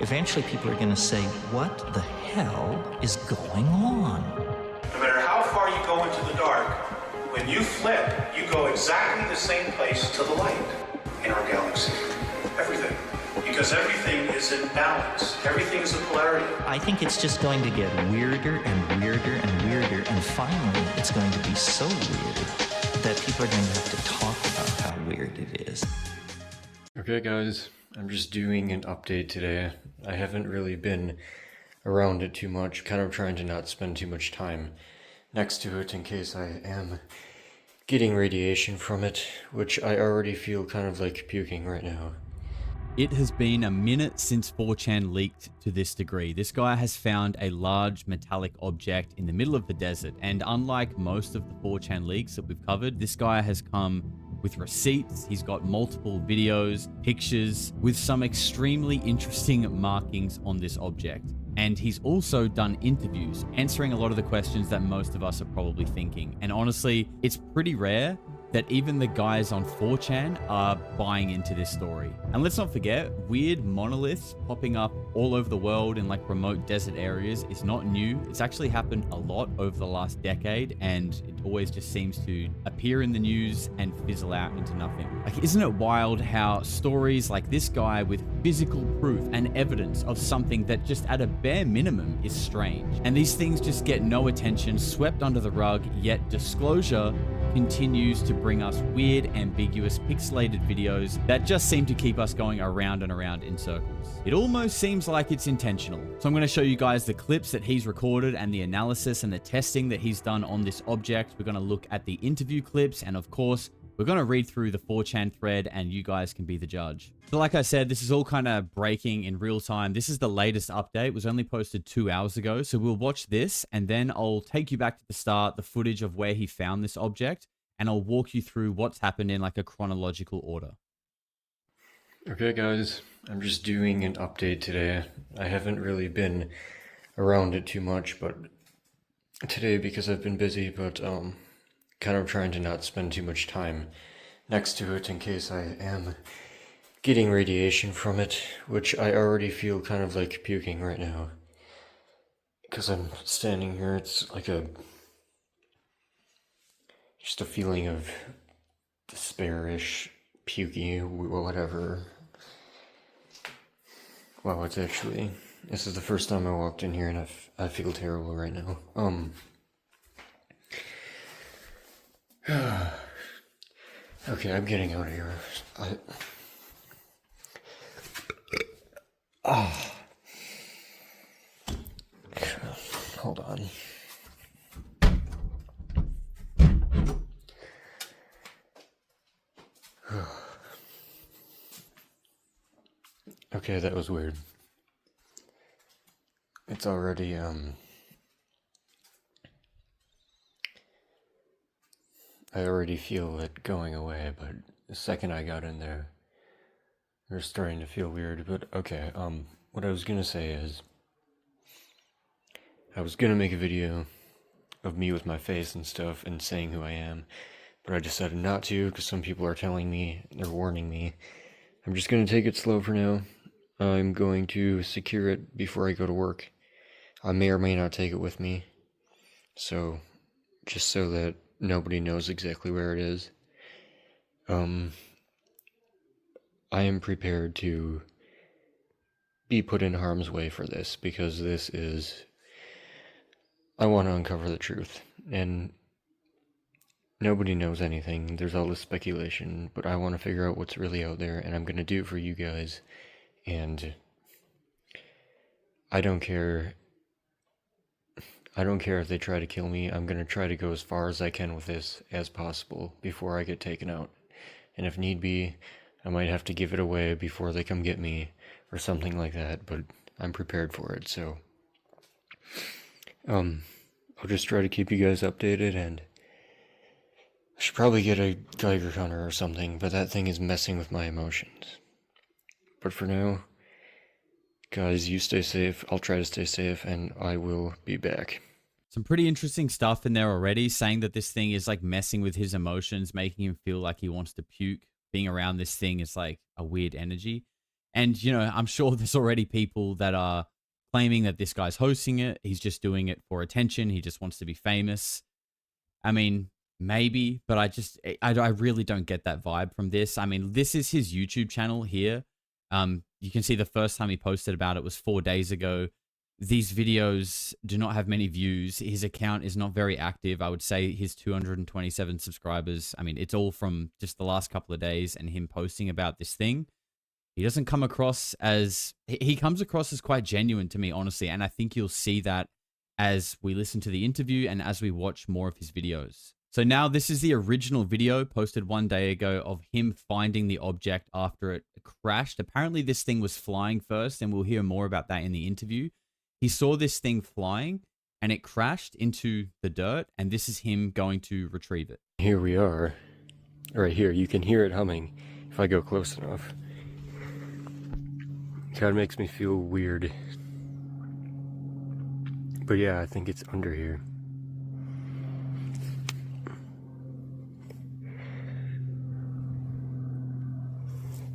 eventually people are going to say, what the hell is going on? No matter how far you go into the dark, when you flip, you go exactly the same place to the light in our galaxy. Everything. Because everything is in balance. Everything is a polarity. I think it's just going to get weirder and weirder and weirder, and finally it's going to be so weird that people are going to have to talk about how weird it is. Okay guys, I'm just doing an update today. I haven't really been around it too much, kind of trying to not spend too much time next to it in case I am getting radiation from it, which I already feel kind of like puking right now. It has been a minute since 4chan leaked to this degree. This guy has found a large metallic object in the middle of the desert, and unlike most of the 4chan leaks that we've covered, this guy has come with receipts. He's got multiple videos, pictures, with some extremely interesting markings on this object. And he's also done interviews, answering a lot of the questions that most of us are probably thinking. And honestly, it's pretty rare that even the guys on 4chan are buying into this story. And let's not forget, weird monoliths popping up all over the world in like remote desert areas is not new. It's actually happened a lot over the last decade, and it always just seems to appear in the news and fizzle out into nothing. Like, isn't it wild how stories like this guy with physical proof and evidence of something that just at a bare minimum is strange, and these things just get no attention, swept under the rug, yet disclosure continues to bring us weird, ambiguous, pixelated videos that just seem to keep us going around and around in circles. It almost seems like it's intentional. So I'm going to show you guys the clips that he's recorded and the analysis and the testing that he's done on this object. We're going to look at the interview clips, and of course, we're going to read through the 4chan thread, and you guys can be the judge. So like I said, this is all kind of breaking in real time. This is the latest update. It was only posted 2 hours ago. So we'll watch this, and then I'll take you back to the start, the footage of where he found this object, and I'll walk you through what's happened in like a chronological order. Okay guys, I'm just doing an update today. I haven't really been around it too much, but today, because I've been busy, but kind of trying to not spend too much time next to it in case I am getting radiation from it, which I already feel kind of like puking right now. Because I'm standing here, it's like just a feeling of despairish, pukey, whatever. Wow, it's actually, this is the first time I walked in here and I feel terrible right now. Okay, I'm getting out of here. Hold on. Okay, that was weird. It's already, I already feel it going away, but the second I got in there, it was starting to feel weird. But okay, what I was gonna say is, I was gonna make a video of me with my face and stuff and saying who I am, but I decided not to because some people are telling me, they're warning me. I'm just gonna take it slow for now. I'm going to secure it before I go to work. I may or may not take it with me, so just so that nobody knows exactly where it is. I am prepared to be put in harm's way for this, because this is, I want to uncover the truth, and nobody knows anything. There's all this speculation, but I want to figure out what's really out there, and I'm going to do it for you guys. And I don't care if they try to kill me. I'm going to try to go as far as I can with this as possible before I get taken out. And if need be, I might have to give it away before they come get me or something like that, but I'm prepared for it. So I'll just try to keep you guys updated, and I should probably get a Geiger counter or something, but that thing is messing with my emotions. But for now, guys, you stay safe. I'll try to stay safe, and I will be back. Some pretty interesting stuff in there already, saying that this thing is like messing with his emotions, making him feel like he wants to puke. Being around this thing is like a weird energy. And, you know, I'm sure there's already people that are claiming that this guy's hosting it. He's just doing it for attention. He just wants to be famous. I mean, maybe, but I really don't get that vibe from this. I mean, this is his YouTube channel here. You can see the first time he posted about it was 4 days ago. These videos do not have many views. His account is not very active. I would say his 227 subscribers. I mean, it's all from just the last couple of days and him posting about this thing. He doesn't come across as, he comes across as quite genuine to me, honestly. And I think you'll see that as we listen to the interview and as we watch more of his videos. So now this is the original video posted 1 day ago of him finding the object after it crashed. Apparently this thing was flying first, and we'll hear more about that in the interview. He saw this thing flying and it crashed into the dirt, and this is him going to retrieve it. Here we are. Right here. You can hear it humming if I go close enough. Kind of makes me feel weird. But yeah, I think it's under here.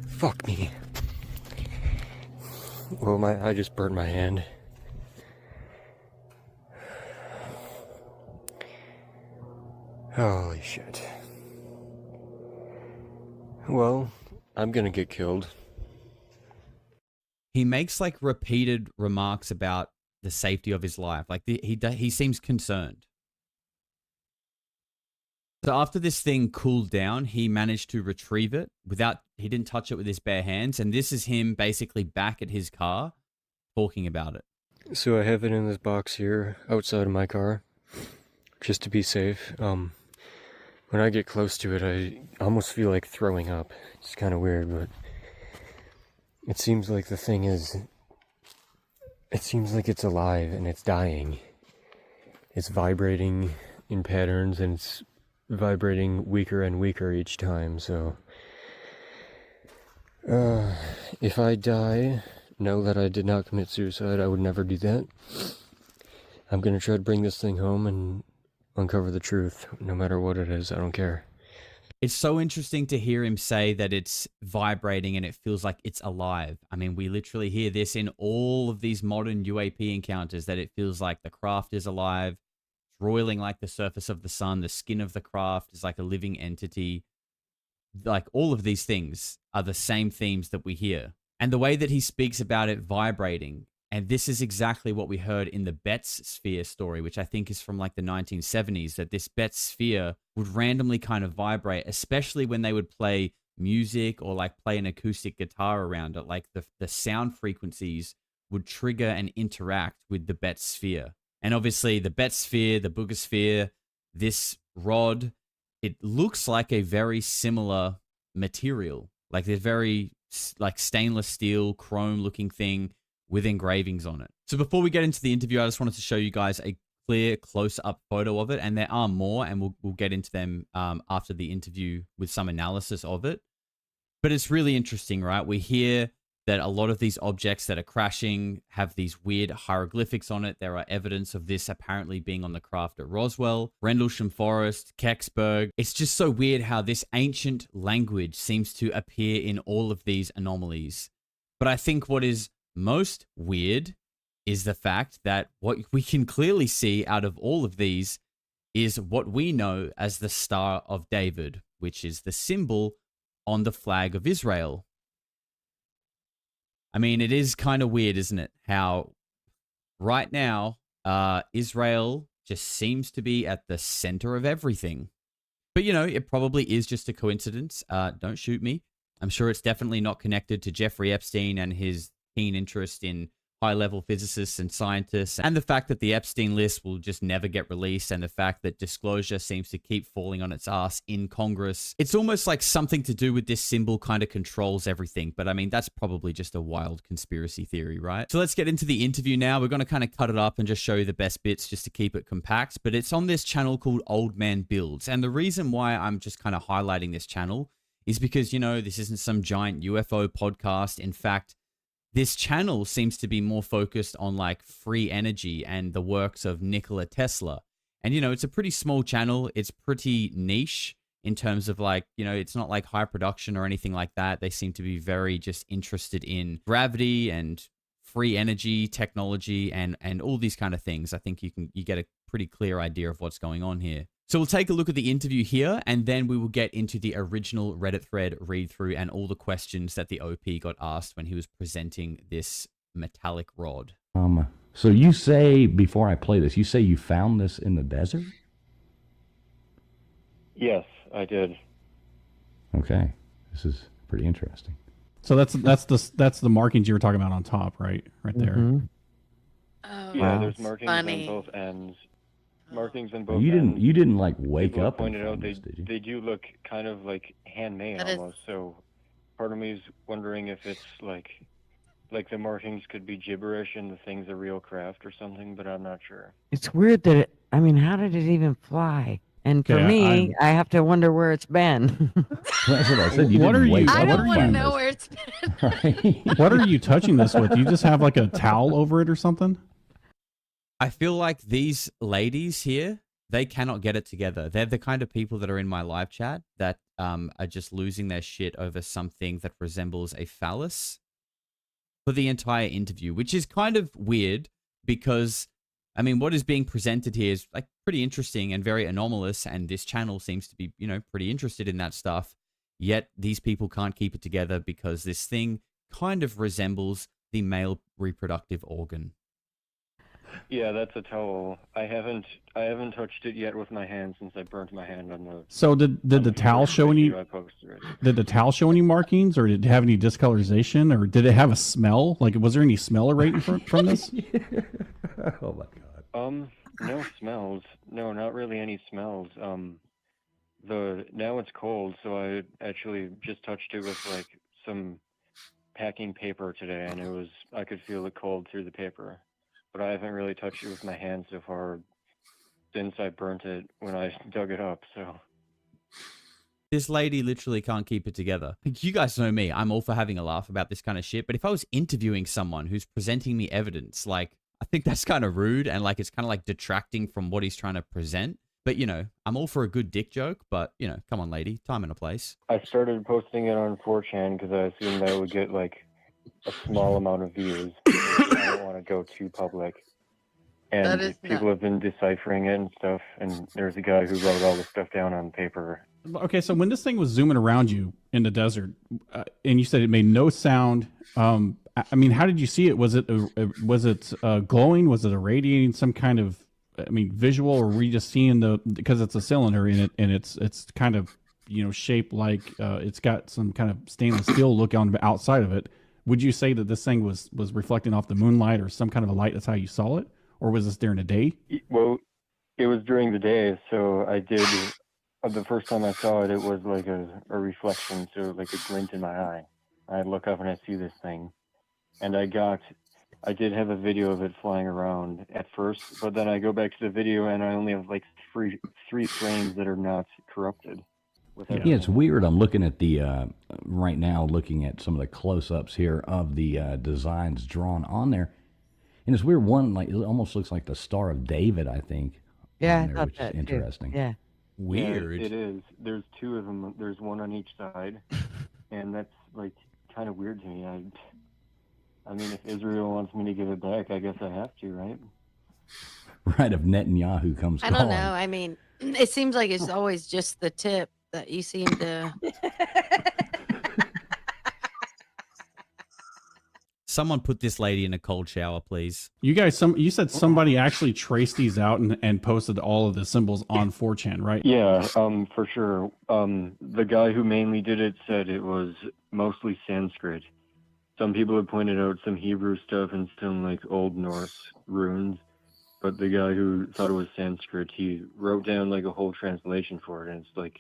Fuck me. Well, I just burned my hand. Holy shit. Well, I'm gonna get killed. He makes like repeated remarks about the safety of his life. Like he seems concerned. So after this thing cooled down, he managed to retrieve it he didn't touch it with his bare hands. And this is him basically back at his car talking about it. So I have it in this box here outside of my car, just to be safe. When I get close to it, I almost feel like throwing up. It's kind of weird, but it seems like the thing is, it seems like it's alive and it's dying. It's vibrating in patterns, and it's vibrating weaker and weaker each time. So if I die, know that I did not commit suicide. I would never do that. I'm gonna try to bring this thing home and uncover the truth, no matter what it is. I don't care. It's so interesting to hear him say that it's vibrating and it feels like it's alive. I mean, we literally hear this in all of these modern UAP encounters, that it feels like the craft is alive, it's roiling like the surface of the sun. The skin of the craft is like a living entity. Like, all of these things are the same themes that we hear. And the way that he speaks about it vibrating, and this is exactly what we heard in the Betz sphere story, which I think is from like the 1970s, that this Betz sphere would randomly kind of vibrate, especially when they would play music or like play an acoustic guitar around it. Like the sound frequencies would trigger and interact with the Betz sphere. And obviously the Betz sphere, the Booger sphere, this rod, it looks like a very similar material. Like they're very like stainless steel, chrome looking thing with engravings on it. So before we get into the interview, I just wanted to show you guys a clear close-up photo of it, and there are more, and we'll get into them after the interview with some analysis of it. But it's really interesting, right? We hear that a lot of these objects that are crashing have these weird hieroglyphics on it. There are evidence of this apparently being on the craft at Roswell, Rendlesham Forest, Kecksburg. It's just so weird how this ancient language seems to appear in all of these anomalies. But I think what is most weird is the fact that what we can clearly see out of all of these is what we know as the Star of David, which is the symbol on the flag of Israel. I mean, it is kind of weird, isn't it? How right now, Israel just seems to be at the center of everything. But, you know, it probably is just a coincidence. Don't shoot me. I'm sure it's definitely not connected to Jeffrey Epstein and his keen interest in high-level physicists and scientists, and the fact that the Epstein list will just never get released, and the fact that disclosure seems to keep falling on its ass in Congress. It's almost like something to do with this symbol kind of controls everything, but I mean, that's probably just a wild conspiracy theory, right? So let's get into the interview now. We're going to kind of cut it up and just show you the best bits just to keep it compact, but it's on this channel called Old Man Builds, and the reason why I'm just kind of highlighting this channel is because, you know, this isn't some giant UFO podcast. In fact, this channel seems to be more focused on like free energy and the works of Nikola Tesla. And, you know, it's a pretty small channel. It's pretty niche. in terms of like, you know, it's not like high production or anything like that. They seem to be very just interested in gravity and free energy technology and all these kind of things. I think you get a pretty clear idea of what's going on here. So we'll take a look at the interview here, and then we will get into the original Reddit thread read through and all the questions that the OP got asked when he was presenting this metallic rod. So you say, before I play this, you say you found this in the desert? Yes, I did. Okay, this is pretty interesting. So that's the markings you were talking about on top, right? Right there. Mm-hmm. Oh, Yeah, there's markings funny. on both ends. Markings on You both ends. didn't like wake People up and pointed out find this, did you? they do look kind of like handmade That is- almost. So part of me is wondering if it's like the markings could be gibberish and the thing's a real craft or something, but I'm not sure. It's weird that it, I mean, how did it even fly? And for Okay, me, I have to wonder where it's been. That's what I said. You What didn't are you- wake I up don't and want to find know this. where it's been. Right? What are you touching this with? You just have like a towel over it or something? I feel like these ladies here, they cannot get it together. They're the kind of people that are in my live chat that are just losing their shit over something that resembles a phallus for the entire interview, which is kind of weird because, I mean, what is being presented here is like pretty interesting and very anomalous, and this channel seems to be, you know, pretty interested in that stuff. Yet these people can't keep it together because this thing kind of resembles the male reproductive organ. Yeah, that's a towel. I haven't touched it yet with my hand since I burnt my hand on the. So did the towel show any? I posted it. Did the towel show any markings, or did it have any discolorization, or did it have a smell? Like, was there any smell rating from this? Oh my god. No smells. No, not really any smells. Now it's cold, so I actually just touched it with like some packing paper today, and I could feel the cold through the paper. But I haven't really touched it with my hand so far since I burnt it when I dug it up, so. This lady literally can't keep it together. You guys know me. I'm all for having a laugh about this kind of shit. But if I was interviewing someone who's presenting me evidence, like, I think that's kind of rude and like it's kind of like detracting from what he's trying to present. But, you know, I'm all for a good dick joke, but, you know, come on, lady, time and a place. I started posting it on 4chan because I assumed that it would get like a small amount of views. I don't want to go too public. That And is people have been deciphering it and stuff, and there's a guy who wrote all the stuff down on paper. Okay, so when this thing was zooming around you in the desert, and you said it made no sound, I mean, how did you see it? Was it glowing? Was it irradiating some kind of, I mean, visual, or were you just seeing because it's a cylinder in it and it's kind of, you know, shaped like it's got some kind of stainless steel look on the outside of it? Would you say that this thing was reflecting off the moonlight or some kind of a light? That's how you saw it, or was this during the day? Well, it was during the day, so I did. The first time I saw it, it was like a reflection, so like a glint in my eye. I look up and I see this thing, and I did have a video of it flying around at first, but then I go back to the video and I only have like three frames that are not corrupted. Yeah, it's weird. I'm looking at the right now, looking at some of the close-ups here of the designs drawn on there, and it's weird. One, like, it almost looks like the Star of David, I think. Yeah, on I there, thought which that is interesting. too. Yeah. Weird. Yeah, it is. There's two of them. There's one on each side, and that's like kind of weird to me. I mean, if Israel wants me to give it back, I guess I have to, right? Right, if Netanyahu comes I calling. don't know. I mean, it seems like it's always just the tip that you seem to. Someone put this lady in a cold shower, please. You guys, you said somebody actually traced these out and posted all of the symbols on 4chan, right? Yeah, for sure. The guy who mainly did it said it was mostly Sanskrit. Some people have pointed out some Hebrew stuff and some like Old Norse runes, but the guy who thought it was Sanskrit, he wrote down like a whole translation for it, and it's like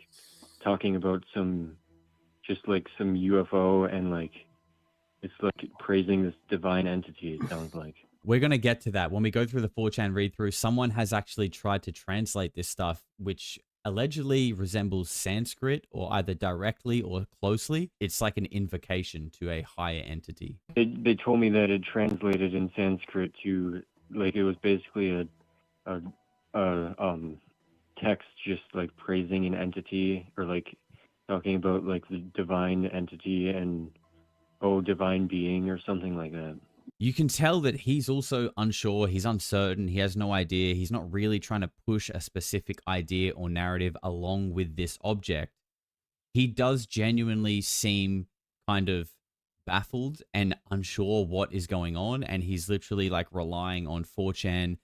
talking about some UFO, and like it's like praising this divine entity, it sounds like. We're going to get to that. When we go through the 4chan read through, someone has actually tried to translate this stuff, which allegedly resembles Sanskrit, or either directly or closely. It's like an invocation to a higher entity. They told me that it translated in Sanskrit to, like, it was basically a text just like praising an entity or like talking about like the divine entity and oh divine being or something like that. You can tell that he's also unsure, he's uncertain, he has no idea, he's not really trying to push a specific idea or narrative along with this object. He does genuinely seem kind of baffled and unsure what is going on, and he's literally like relying on 4chan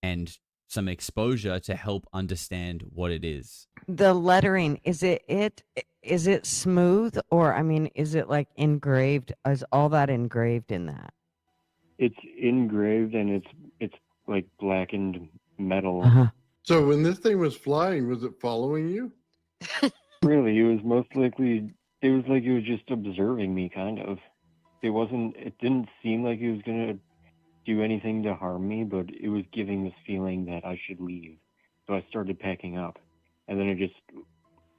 and some exposure to help understand what it is. The lettering, is it smooth, or I mean, is it like engraved? Is all that engraved in that? It's engraved and it's like blackened metal. Uh-huh. So when this thing was flying, was it following you? Really, it was most likely, it was like it was just observing me, kind of. It didn't seem like it was gonna do anything to harm me, but it was giving this feeling that I should leave. So I started packing up, and then it just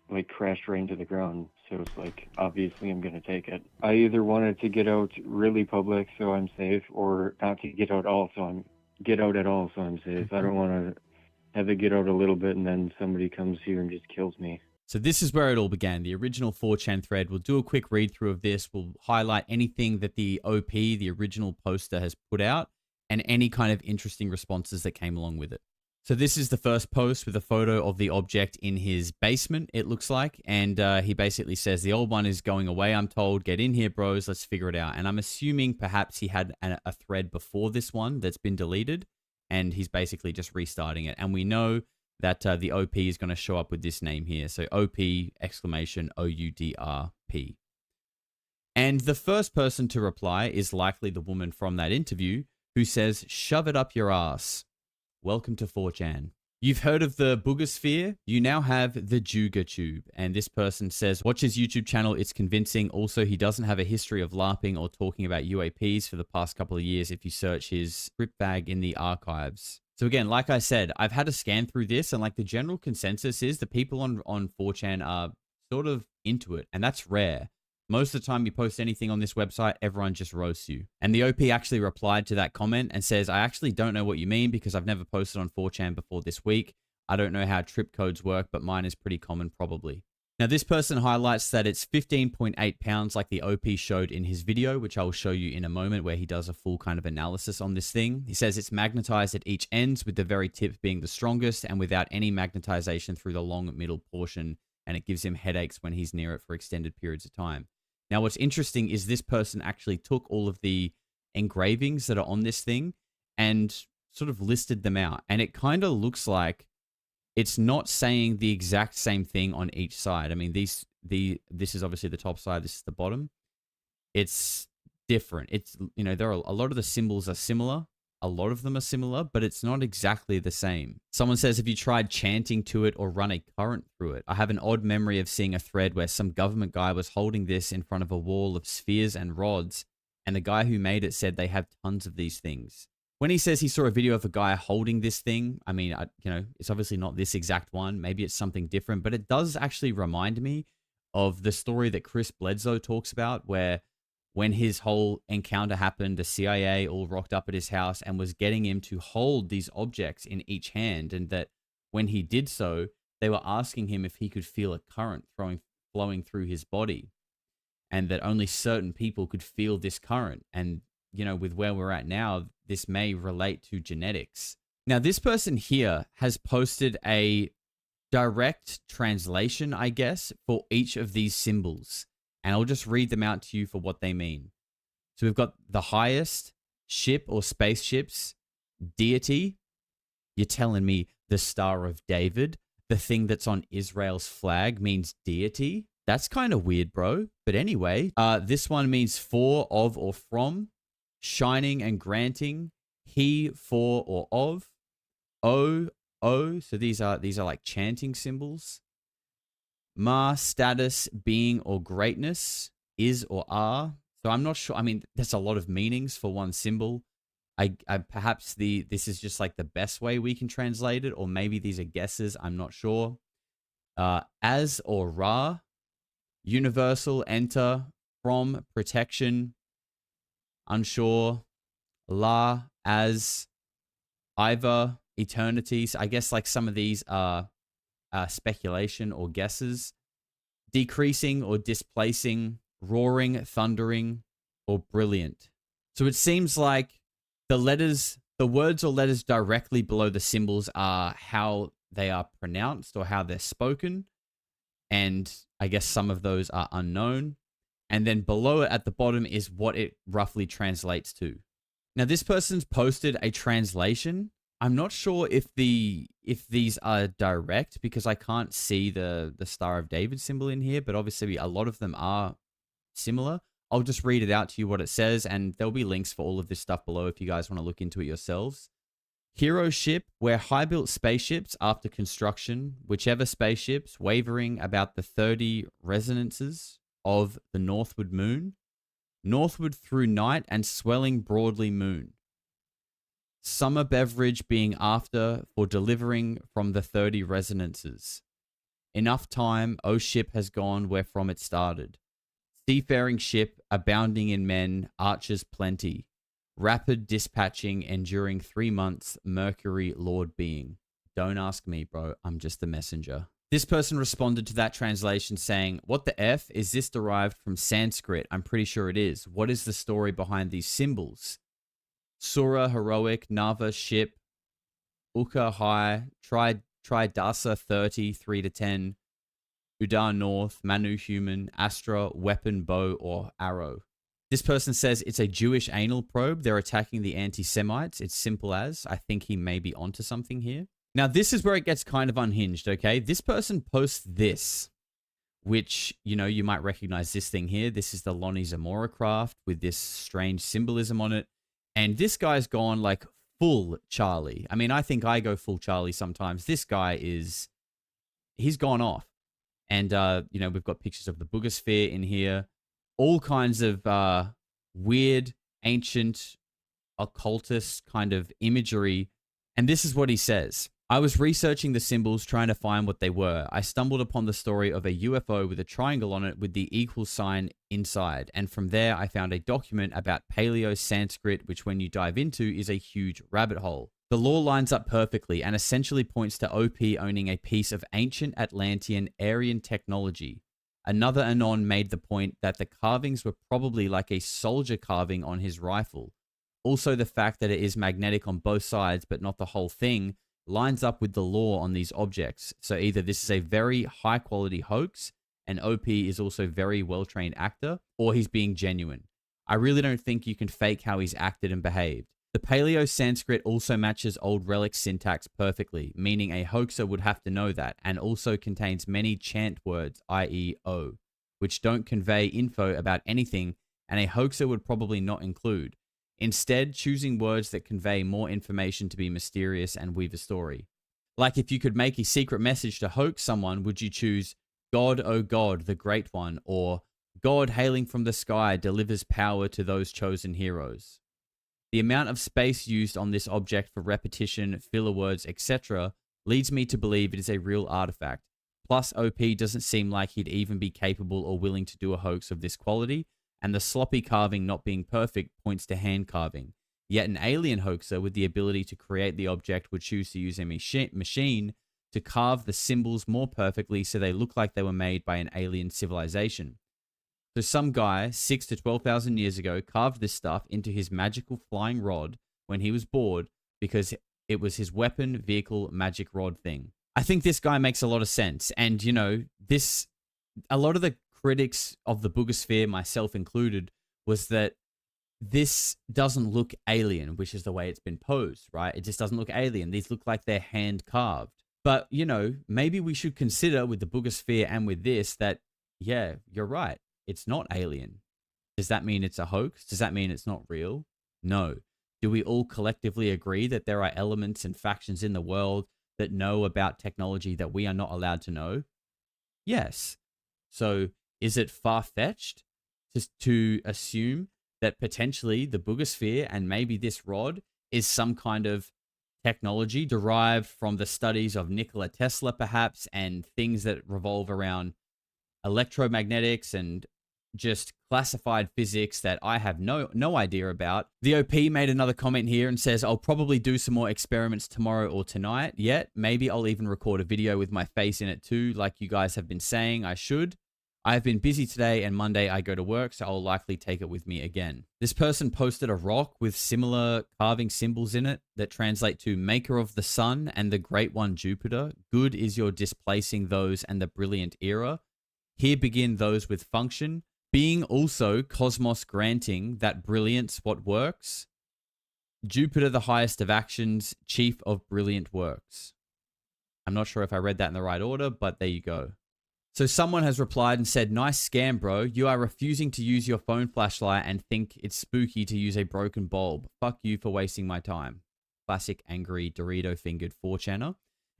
like crashed right into the ground. So it's like, obviously I'm gonna take it. I either wanted to get out really public so I'm safe, or not to get out at all so I'm safe. I don't want to have it get out a little bit and then somebody comes here and just kills me. So this is where it all began, the original 4chan thread. We'll do a quick read through of this. We'll highlight anything that the OP, the original poster, has put out and any kind of interesting responses that came along with it. So this is the first post with a photo of the object in his basement, it looks like. And he basically says, the old one is going away, I'm told. Get in here, bros. Let's figure it out. And I'm assuming perhaps he had a thread before this one that's been deleted, and he's basically just restarting it. And we know that the OP is going to show up with this name here. So OP exclamation OUDRP. And the first person to reply is likely the woman from that interview who says, shove it up your ass. Welcome to 4chan. You've heard of the boogosphere? You now have the Juga tube. And this person says, watch his YouTube channel. It's convincing. Also, he doesn't have a history of LARPing or talking about UAPs for the past couple of years if you search his script bag in the archives. So again, like I said, I've had to scan through this, and like the general consensus is the people on 4chan are sort of into it, and that's rare. Most of the time you post anything on this website, everyone just roasts you. And the OP actually replied to that comment and says, I actually don't know what you mean because I've never posted on 4chan before this week. I don't know how trip codes work, but mine is pretty common probably. Now this person highlights that it's 15.8 pounds like the OP showed in his video, which I will show you in a moment, where he does a full kind of analysis on this thing. He says it's magnetized at each ends, with the very tip being the strongest and without any magnetization through the long middle portion, and it gives him headaches when he's near it for extended periods of time. Now what's interesting is this person actually took all of the engravings that are on this thing and sort of listed them out, and it kind of looks like it's not saying the exact same thing on each side. I mean, this is obviously the top side, this is the bottom. It's different. It's, you know, there are a lot of the symbols are similar. A lot of them are similar, but it's not exactly the same. Someone says, have you tried chanting to it or run a current through it? I have an odd memory of seeing a thread where some government guy was holding this in front of a wall of spheres and rods, and the guy who made it said they have tons of these things. When he says he saw a video of a guy holding this thing, I mean, you know, it's obviously not this exact one. Maybe it's something different, but it does actually remind me of the story that Chris Bledsoe talks about, where when his whole encounter happened, the CIA all rocked up at his house and was getting him to hold these objects in each hand. And that when he did so, they were asking him if he could feel a current flowing through his body, and that only certain people could feel this current. And, you know, with where we're at now, this may relate to genetics. Now, this person here has posted a direct translation, I guess, for each of these symbols. And I'll just read them out to you for what they mean. So we've got the highest, ship or spaceships, deity. You're telling me the Star of David, the thing that's on Israel's flag, means deity? That's kind of weird, bro. But anyway, this one means for, of, or from. Shining and granting, he, for, or of. O, so these are like chanting symbols. Ma, status, being, or greatness. Is or are. So I'm not sure. I mean, there's a lot of meanings for one symbol. I perhaps this is just like the best way we can translate it, or maybe these are guesses. I'm not sure. As or Ra. Universal, enter, from, protection. Unsure, La, as, Iva, eternity. So I guess like some of these are speculation or guesses, decreasing or displacing, roaring, thundering, or brilliant. So it seems like the words or letters directly below the symbols are how they are pronounced or how they're spoken. And I guess some of those are unknown. And then below it at the bottom is what it roughly translates to. Now, this person's posted a translation. I'm not sure if these are direct because I can't see the Star of David symbol in here, but obviously a lot of them are similar. I'll just read it out to you what it says, and there'll be links for all of this stuff below if you guys want to look into it yourselves. Hero ship, where high-built spaceships after construction, whichever spaceships, wavering about the 30 resonances of the northward moon, northward through night and swelling broadly moon. Summer beverage being after for delivering from the 30 resonances. Enough time, O ship has gone where from it started. Seafaring ship, abounding in men, archers plenty. Rapid dispatching, enduring 3 months, Mercury Lord being. Don't ask me, bro. I'm just the messenger. This person responded to that translation saying, what the F? Is this derived from Sanskrit? I'm pretty sure it is. What is the story behind these symbols? Sura, heroic, Nava, ship, Uka, high, Tridasa, 30, 3 to 10, Udar, north, Manu, human, Astra, weapon, bow, or arrow. This person says it's a Jewish anal probe. They're attacking the anti-Semites. It's simple as. I think he may be onto something here. Now, this is where it gets kind of unhinged, okay? This person posts this, which, you know, you might recognize this thing here. This is the Lonnie Zamora craft with this strange symbolism on it. And this guy's gone like full Charlie. I mean, I think I go full Charlie sometimes. This guy he's gone off. And, you know, we've got pictures of the Boogosphere in here. All kinds of weird, ancient, occultist kind of imagery. And this is what he says. I was researching the symbols, trying to find what they were. I stumbled upon the story of a UFO with a triangle on it with the equal sign inside. And from there, I found a document about Paleo Sanskrit, which when you dive into is a huge rabbit hole. The lore lines up perfectly and essentially points to OP owning a piece of ancient Atlantean Aryan technology. Another Anon made the point that the carvings were probably like a soldier carving on his rifle. Also, the fact that it is magnetic on both sides but not the whole thing lines up with the lore on these objects. So either this is a very high quality hoax and OP is also a very well trained actor, or he's being genuine. I really don't think you can fake how he's acted and behaved. The Paleo Sanskrit also matches old relic syntax perfectly, meaning a hoaxer would have to know that, and also contains many chant words, i.e. O, which don't convey info about anything, and a hoaxer would probably not include. Instead, choosing words that convey more information to be mysterious and weave a story. Like if you could make a secret message to hoax someone, would you choose God, O God, the Great One, or God hailing from the sky delivers power to those chosen heroes? The amount of space used on this object for repetition, filler words, etc. leads me to believe it is a real artifact. Plus, OP doesn't seem like he'd even be capable or willing to do a hoax of this quality, and the sloppy carving not being perfect points to hand carving. Yet an alien hoaxer with the ability to create the object would choose to use a machine to carve the symbols more perfectly so they look like they were made by an alien civilization. So some guy, 6,000 to 12,000 years ago, carved this stuff into his magical flying rod when he was bored because it was his weapon, vehicle, magic rod thing. I think this guy makes a lot of sense. And, you know, a lot of the critics of the Boogosphere, myself included, was that this doesn't look alien, which is the way it's been posed, right? It just doesn't look alien. These look like they're hand carved. But, you know, maybe we should consider with the Boogosphere and with this that, yeah, you're right. It's not alien. Does that mean it's a hoax? Does that mean it's not real? No. Do we all collectively agree that there are elements and factions in the world that know about technology that we are not allowed to know? Yes. So is it far-fetched to assume that potentially the Boogosphere and maybe this rod is some kind of technology derived from the studies of Nikola Tesla perhaps, and things that revolve around electromagnetics and just classified physics that I have no idea about. The OP made another comment here and says, I'll probably do some more experiments tomorrow or tonight. Yet, maybe I'll even record a video with my face in it too, like you guys have been saying I should. I have been busy today and Monday I go to work, so I'll likely take it with me again. This person posted a rock with similar carving symbols in it that translate to maker of the sun and the great one Jupiter. Good is your displacing those and the brilliant era. Here begin those with function. Being also cosmos granting that brilliance what works. Jupiter the highest of actions, chief of brilliant works. I'm not sure if I read that in the right order, but there you go. So someone has replied and said, nice scam, bro. You are refusing to use your phone flashlight and think it's spooky to use a broken bulb. Fuck you for wasting my time. Classic angry Dorito-fingered 4chaner.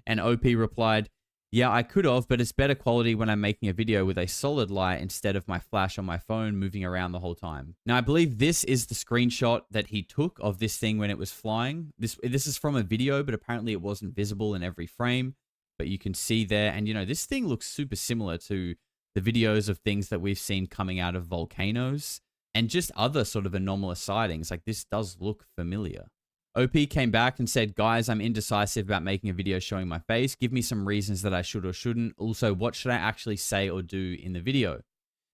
And OP replied, yeah, I could have, but it's better quality when I'm making a video with a solid light instead of my flash on my phone moving around the whole time. Now, I believe this is the screenshot that he took of this thing when it was flying. This is from a video, but apparently it wasn't visible in every frame. But you can see there, and you know, this thing looks super similar to the videos of things that we've seen coming out of volcanoes and just other sort of anomalous sightings. Like, this does look familiar. OP came back and said, guys, I'm indecisive about making a video showing my face. Give me some reasons that I should or shouldn't. Also, what should I actually say or do in the video?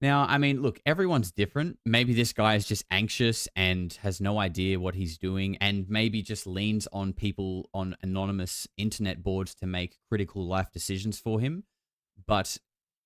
Now, I mean, look, everyone's different. Maybe this guy is just anxious and has no idea what he's doing and maybe just leans on people on anonymous internet boards to make critical life decisions for him. But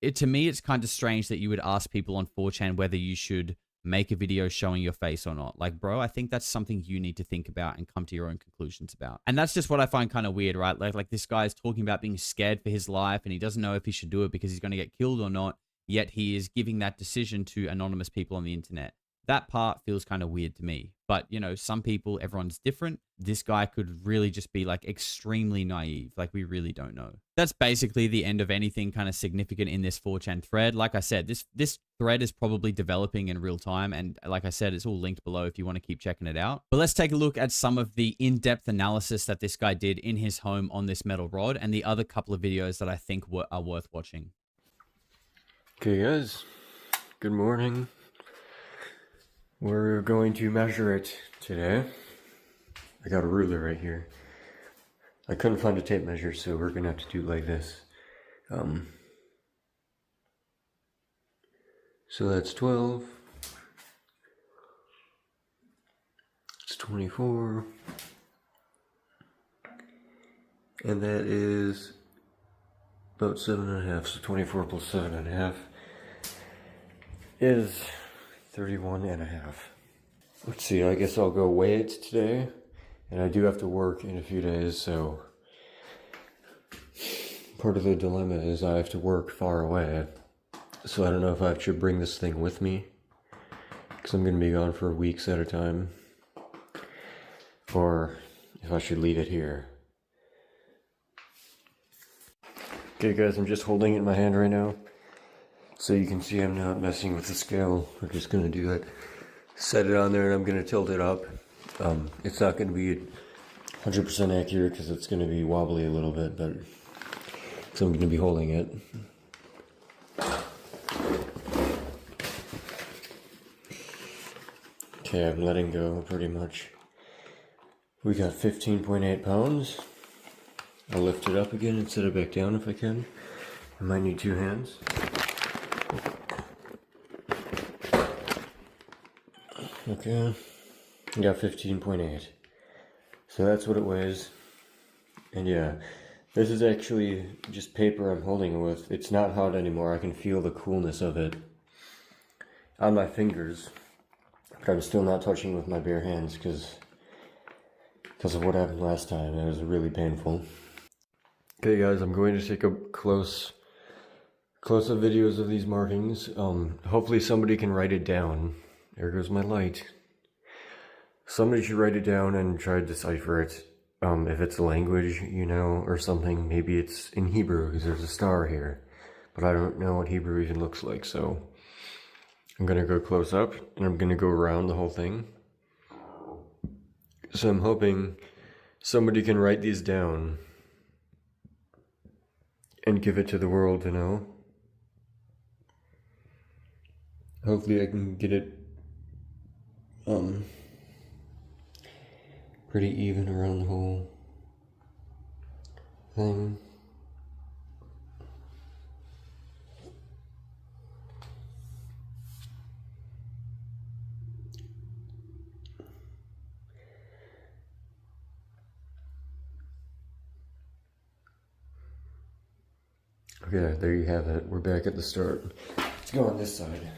to me, it's kind of strange that you would ask people on 4chan whether you should make a video showing your face or not. Like, bro, I think that's something you need to think about and come to your own conclusions about. And that's just what I find kind of weird, right? Like this guy's talking about being scared for his life and he doesn't know if he should do it because he's going to get killed or not. Yet he is giving that decision to anonymous people on the internet. That part feels kind of weird to me. But, you know, some people, everyone's different. This guy could really just be like extremely naive. Like, we really don't know. That's basically the end of anything kind of significant in this 4chan thread. Like I said, this thread is probably developing in real time. And like I said, it's all linked below if you want to keep checking it out. But let's take a look at some of the in-depth analysis that this guy did in his home on this metal rod and the other couple of videos that I think are worth watching. Okay guys, good morning. We're going to measure it today. I got a ruler right here. I couldn't find a tape measure, so we're gonna have to do it like this. So that's 12. It's 24. And that is about 7.5, so 24 plus 7.5 is 31.5. Let's see, I guess I'll go weigh it today, and I do have to work in a few days, so part of the dilemma is I have to work far away, so I don't know if I should bring this thing with me, because I'm going to be gone for weeks at a time, or if I should leave it here. Okay guys, I'm just holding it in my hand right now, so you can see I'm not messing with the scale. We're just going to do that. Set it on there and I'm going to tilt it up. It's not going to be 100% accurate because it's going to be wobbly a little bit, but so I'm going to be holding it. Okay, I'm letting go pretty much. We got 15.8 pounds. I'll lift it up again and set it back down if I can. I might need two hands. Okay, I got 15.8. So that's what it weighs. And yeah, this is actually just paper I'm holding it with. It's not hot anymore. I can feel the coolness of it on my fingers. But I'm still not touching with my bare hands because of what happened last time. It was really painful. Okay guys, I'm going to take a close-up videos of these markings. Hopefully somebody can write it down. There goes my light. Somebody should write it down and try to decipher it. If it's a language, you know, or something. Maybe it's in Hebrew because there's a star here. But I don't know what Hebrew even looks like, so I'm going to go close up and I'm going to go around the whole thing. So I'm hoping somebody can write these down and give it to the world to know. Hopefully I can get it pretty even around the whole thing. Okay, there you have it. We're back at the start. Let's go on this side.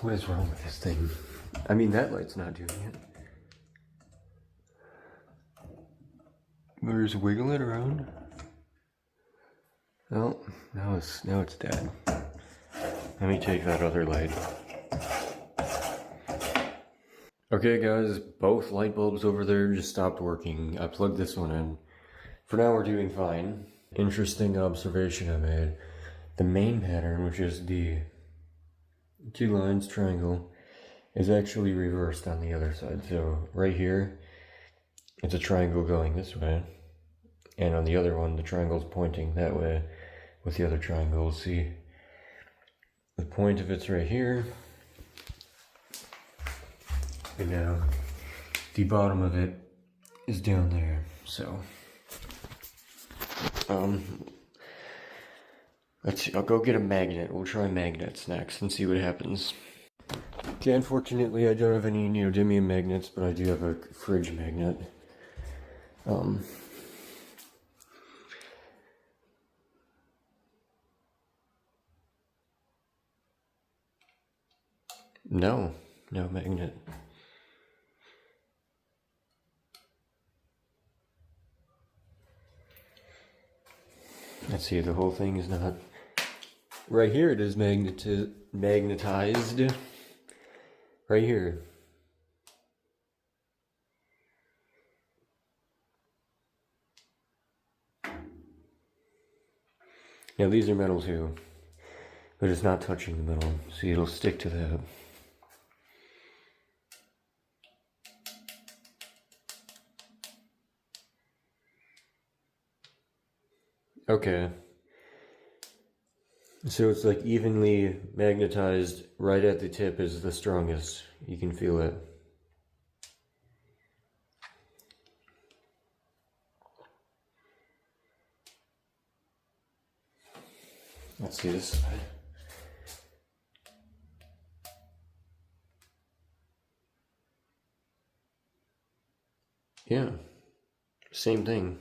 What is wrong with this thing? I mean, that light's not doing it. We'll just wiggle it around. Oh, now it's dead. Let me take that other light. Okay guys, both light bulbs over there just stopped working. I plugged this one in. For now we're doing fine. Interesting observation I made. The main pattern, which is the 2 lines triangle, is actually reversed on the other side. So right here, it's a triangle going this way. And on the other one, the triangle's pointing that way with the other triangle. See, the point of it's right here. And now the bottom of it is down there. So, let's see, I'll go get a magnet. We'll try magnets next and see what happens. Okay, unfortunately I don't have any neodymium magnets, but I do have a fridge magnet. No magnet. Let's see, the whole thing is not... Right here it is magnetized. Right here. Now these are metal too, but it's not touching the metal. See, it'll stick to that. Okay. So it's like evenly magnetized. Right at the tip is the strongest. You can feel it. Let's see this side. Yeah, same thing.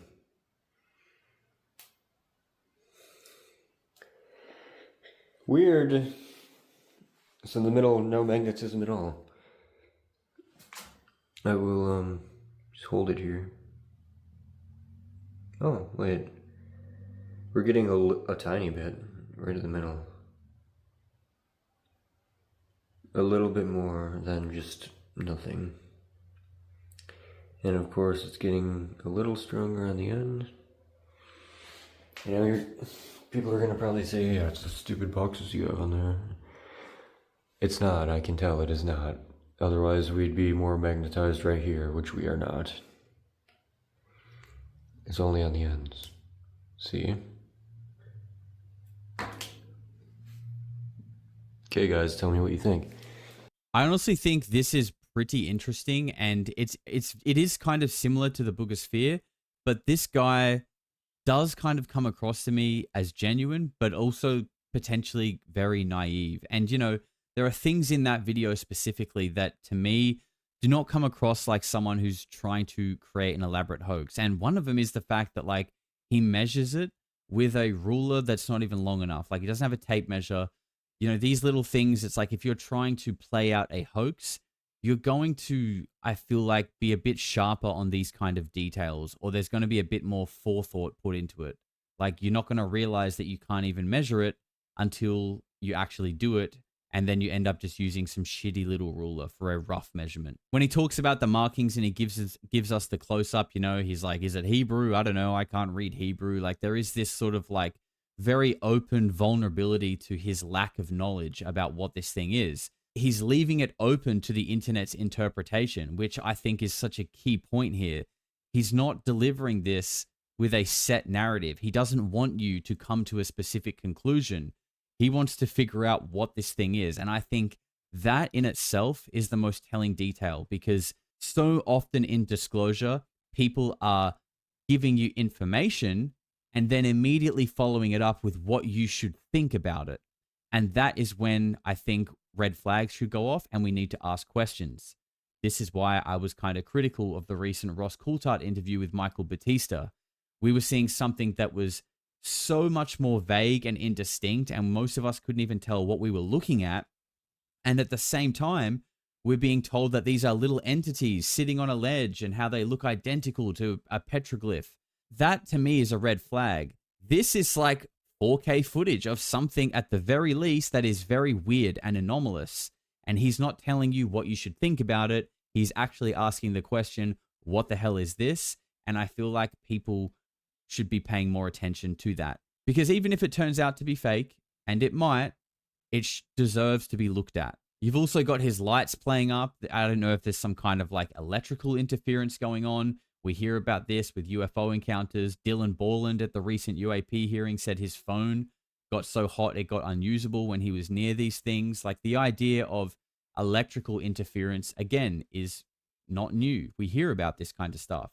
Weird. So in the middle, no magnetism at all. I will just hold it here. Oh, wait. We're getting a tiny bit right in the middle. A little bit more than just nothing. And of course it's getting a little stronger on the end. You know, people are gonna probably say, yeah, it's the stupid boxes you have on there. It's not, I can tell it is not. Otherwise we'd be more magnetized right here, which we are not. It's only on the ends. See? Okay guys, tell me what you think. I honestly think this is pretty interesting, and it is kind of similar to the Boogosphere, but this guy does kind of come across to me as genuine, but also potentially very naive. And you know, there are things in that video specifically that to me do not come across like someone who's trying to create an elaborate hoax. And one of them is the fact that like he measures it with a ruler that's not even long enough. Like he doesn't have a tape measure. You know, these little things, it's like if you're trying to play out a hoax, you're going to, I feel like, be a bit sharper on these kind of details, or there's going to be a bit more forethought put into it. Like you're not going to realize that you can't even measure it until you actually do it, and then you end up just using some shitty little ruler for a rough measurement. When he talks about the markings and he gives us the close-up, you know, he's like, is it Hebrew? I don't know. I can't read Hebrew. Like there is this sort of like very open vulnerability to his lack of knowledge about what this thing is. He's leaving it open to the internet's interpretation, which I think is such a key point here. He's not delivering this with a set narrative. He doesn't want you to come to a specific conclusion. He wants to figure out what this thing is. And I think that in itself is the most telling detail, because so often in disclosure, people are giving you information and then immediately following it up with what you should think about it. And that is when I think red flags should go off and we need to ask questions. This is why I was kind of critical of the recent Ross Coulthard interview with Michael Batista. We were seeing something that was so much more vague and indistinct, and most of us couldn't even tell what we were looking at. And at the same time, we're being told that these are little entities sitting on a ledge and how they look identical to a petroglyph. That to me is a red flag. This is like 4K footage of something at the very least that is very weird and anomalous. And he's not telling you what you should think about it. He's actually asking the question, what the hell is this? And I feel like people should be paying more attention to that. Because even if it turns out to be fake, and it might, it deserves to be looked at. You've also got his lights playing up. I don't know if there's some kind of like electrical interference going on. We hear about this with UFO encounters. Dylan Borland at the recent UAP hearing said his phone got so hot it got unusable when he was near these things. Like, the idea of electrical interference, again, is not new. We hear about this kind of stuff.